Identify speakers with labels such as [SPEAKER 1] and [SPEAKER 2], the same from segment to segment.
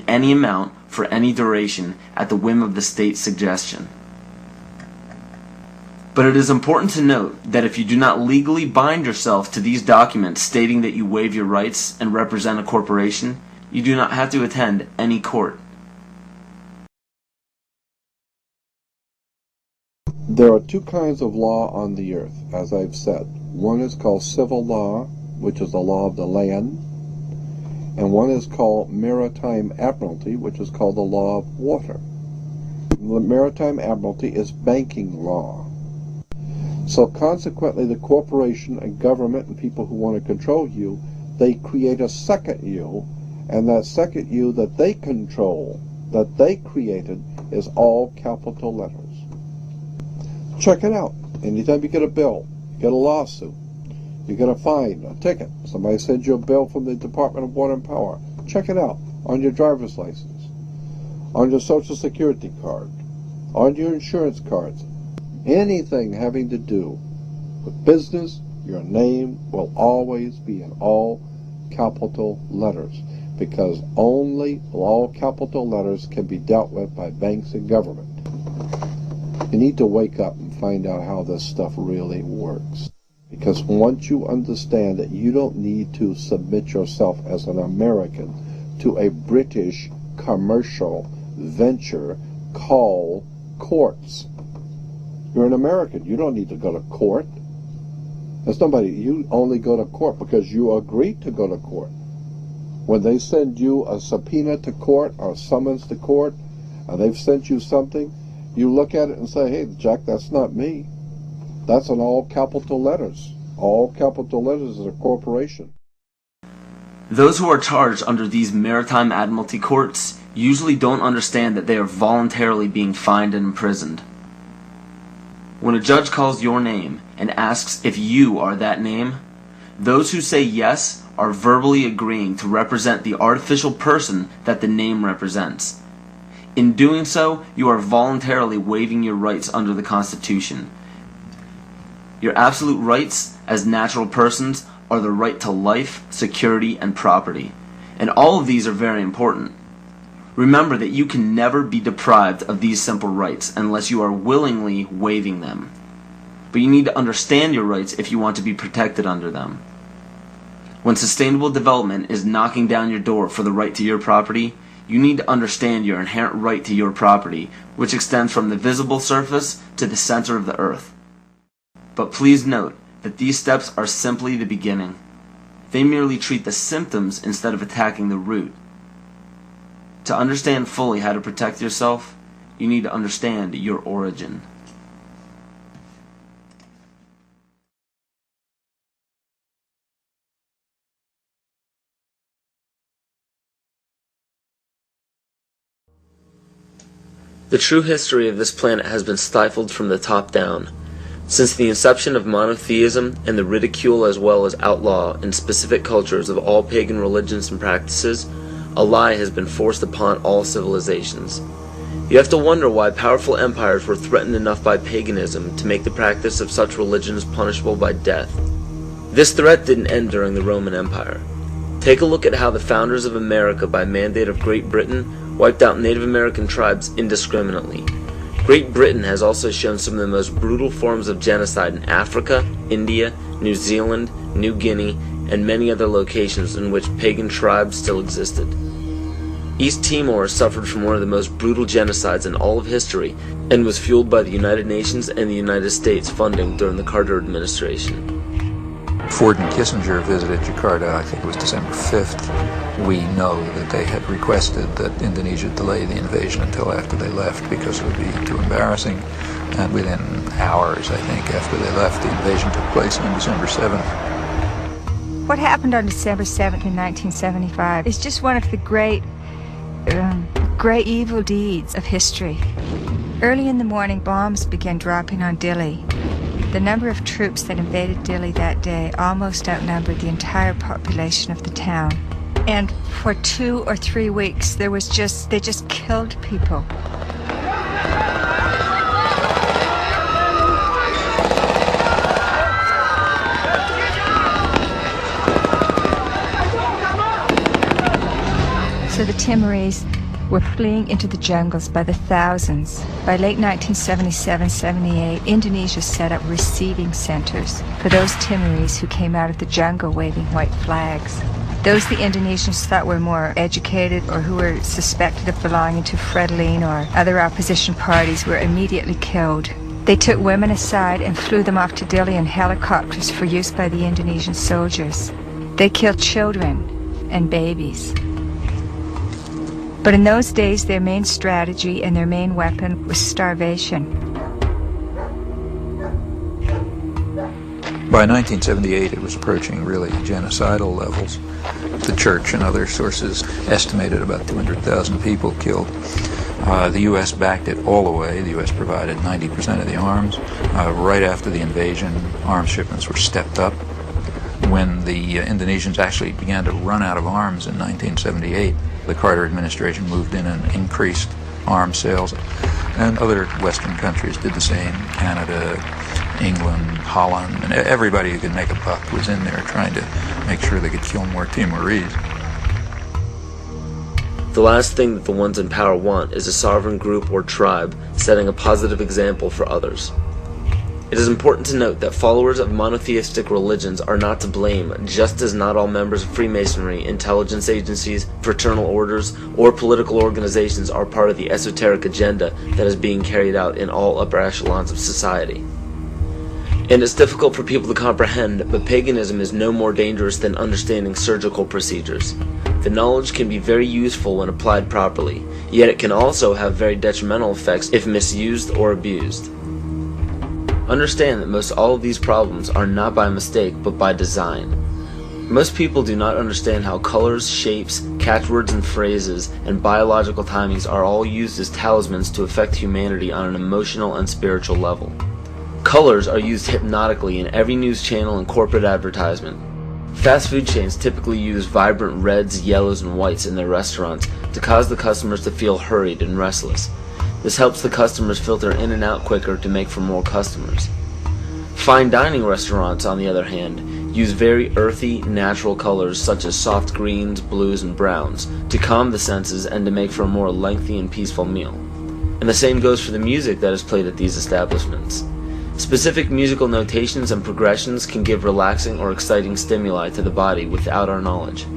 [SPEAKER 1] any amount for any duration at the whim of the state's suggestion. But it is important to note that if you do not legally bind yourself to these documents stating that you waive your rights and represent a corporation, you do not have to attend any court.
[SPEAKER 2] There are two kinds of law on the earth, as I've said. One is called civil law, which is the law of the land, and one is called maritime admiralty, which is called the law of water. The maritime admiralty is banking law. So consequently, the corporation and government and people who want to control you, they create a second you, and that second you that they control, that they created, is all capital letters. Check it out. Anytime you get a bill, you get a lawsuit, you get a fine, a ticket, somebody sends you a bill from the Department of Water and Power, check it out on your driver's license, on your Social Security card, on your insurance cards. Anything having to do with business, your name will always be in all capital letters, because only all capital letters can be dealt with by banks and government. You need to wake up and find out how this stuff really works. Because once you understand that you don't need to submit yourself as an American to a British commercial venture called courts. You're an American. You don't need to go to court. There's nobody. You only go to court because you agreed to go to court. When they send you a subpoena to court or a summons to court, and they've sent you something, you look at it and say, hey, Jack, that's not me. That's in all capital letters. All capital letters is a corporation.
[SPEAKER 1] Those who are charged under these maritime admiralty courts usually don't understand that they are voluntarily being fined and imprisoned. When a judge calls your name and asks if you are that name, those who say yes are verbally agreeing to represent the artificial person that the name represents. In doing so, you are voluntarily waiving your rights under the Constitution. Your absolute rights as natural persons are the right to life, security, and property. And all of these are very important. Remember that you can never be deprived of these simple rights unless you are willingly waiving them. But you need to understand your rights if you want to be protected under them. When sustainable development is knocking down your door for the right to your property, you need to understand your inherent right to your property, which extends from the visible surface to the center of the earth. But please note that these steps are simply the beginning. They merely treat the symptoms instead of attacking the root. To understand fully how to protect yourself, you need to understand your origin. The true history of this planet has been stifled from the top down. Since the inception of monotheism and the ridicule as well as outlaw in specific cultures of all pagan religions and practices, a lie has been forced upon all civilizations. You have to wonder why powerful empires were threatened enough by paganism to make the practice of such religions punishable by death. This threat didn't end during the Roman Empire. Take a look at how the founders of America, by mandate of Great Britain, wiped out Native American tribes indiscriminately. Great Britain has also shown some of the most brutal forms of genocide in Africa, India, New Zealand, New Guinea, and many other locations in which pagan tribes still existed. East Timor suffered from one of the most brutal genocides in all of history and was fueled by the United Nations and the United States funding during the Carter administration.
[SPEAKER 3] Ford and Kissinger visited Jakarta, I think it was December 5th. We know that they had requested that Indonesia delay the invasion until after they left because it would be too embarrassing. And within hours, I think, after they left, the invasion took place on December 7th.
[SPEAKER 4] What happened on December 7th in 1975 is just one of the great evil deeds of history. Early in the morning, bombs began dropping on Dili. The number of troops that invaded Dili that day almost outnumbered the entire population of the town. And for 2 or 3 weeks, they just killed people. So the Timorese were fleeing into the jungles by the thousands. By late 1977-78, Indonesia set up receiving centers for those Timorese who came out of the jungle waving white flags. Those the Indonesians thought were more educated or who were suspected of belonging to Frelimo or other opposition parties were immediately killed. They took women aside and flew them off to Dili in helicopters for use by the Indonesian soldiers. They killed children and babies. But in those days, their main strategy and their main weapon was starvation.
[SPEAKER 3] By 1978, it was approaching really genocidal levels. The church and other sources estimated about 200,000 people killed. The U.S. backed it all the way. The U.S. provided 90% of the arms. Right after the invasion, arms shipments were stepped up. When the Indonesians actually began to run out of arms in 1978, the Carter administration moved in and increased arms sales, and other Western countries did the same. Canada, England, Holland, and everybody who could make a buck was in there trying to make sure they could kill more Timorese.
[SPEAKER 1] The last thing that the ones in power want is a sovereign group or tribe setting a positive example for others. It is important to note that followers of monotheistic religions are not to blame, just as not all members of Freemasonry, intelligence agencies, fraternal orders, or political organizations are part of the esoteric agenda that is being carried out in all upper echelons of society. And it's difficult for people to comprehend, but paganism is no more dangerous than understanding surgical procedures. The knowledge can be very useful when applied properly, yet it can also have very detrimental effects if misused or abused. Understand that most all of these problems are not by mistake, but by design. Most people do not understand how colors, shapes, catchwords and phrases, and biological timings are all used as talismans to affect humanity on an emotional and spiritual level. Colors are used hypnotically in every news channel and corporate advertisement. Fast food chains typically use vibrant reds, yellows, and whites in their restaurants to cause the customers to feel hurried and restless. This helps the customers filter in and out quicker to make for more customers. Fine dining restaurants, on the other hand, use very earthy, natural colors such as soft greens, blues, and browns to calm the senses and to make for a more lengthy and peaceful meal. And the same goes for the music that is played at these establishments. Specific musical notations and progressions can give relaxing or exciting stimuli to the body without our knowledge.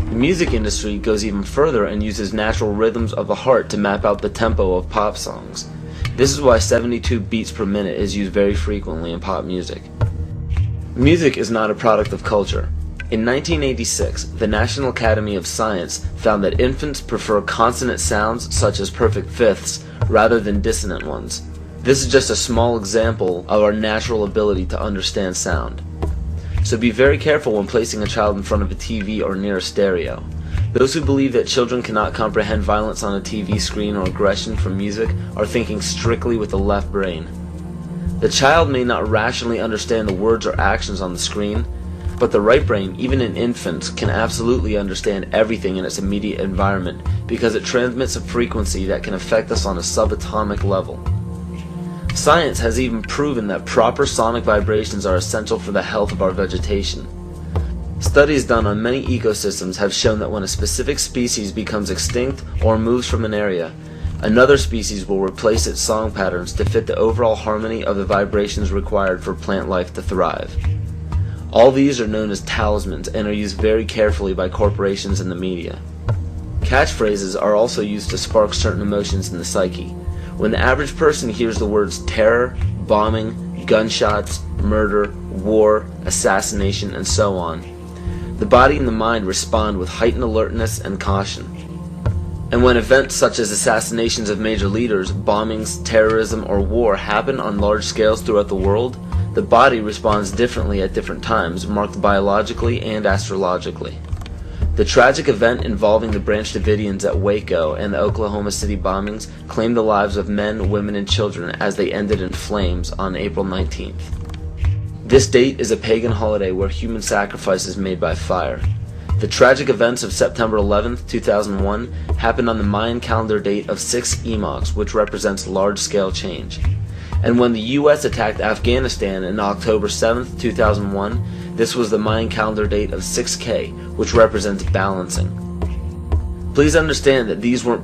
[SPEAKER 1] The music industry goes even further and uses natural rhythms of the heart to map out the tempo of pop songs. This is why 72 beats per minute is used very frequently in pop music. Music is not a product of culture. In 1986, the National Academy of Science found that infants prefer consonant sounds such as perfect fifths rather than dissonant ones. This is just a small example of our natural ability to understand sound. So be very careful when placing a child in front of a TV or near a stereo. Those who believe that children cannot comprehend violence on a TV screen or aggression from music are thinking strictly with the left brain. The child may not rationally understand the words or actions on the screen, but the right brain, even in infants, can absolutely understand everything in its immediate environment because it transmits a frequency that can affect us on a subatomic level. Science has even proven that proper sonic vibrations are essential for the health of our vegetation. Studies done on many ecosystems have shown that when a specific species becomes extinct or moves from an area, another species will replace its song patterns to fit the overall harmony of the vibrations required for plant life to thrive. All these are known as talismans and are used very carefully by corporations and the media. Catchphrases are also used to spark certain emotions in the psyche. When the average person hears the words terror, bombing, gunshots, murder, war, assassination, and so on, the body and the mind respond with heightened alertness and caution. And when events such as assassinations of major leaders, bombings, terrorism, or war happen on large scales throughout the world, the body responds differently at different times, marked biologically and astrologically. The tragic event involving the Branch Davidians at Waco and the Oklahoma City bombings claimed the lives of men, women, and children as they ended in flames on April 19th. This date is a pagan holiday where human sacrifice is made by fire. The tragic events of September 11th, 2001 happened on the Mayan calendar date of 6 epochs, which represents large-scale change. And when the U.S. attacked Afghanistan on October 7th, 2001, this was the Mayan calendar date of 6K, which represents balancing. Please understand that these weren't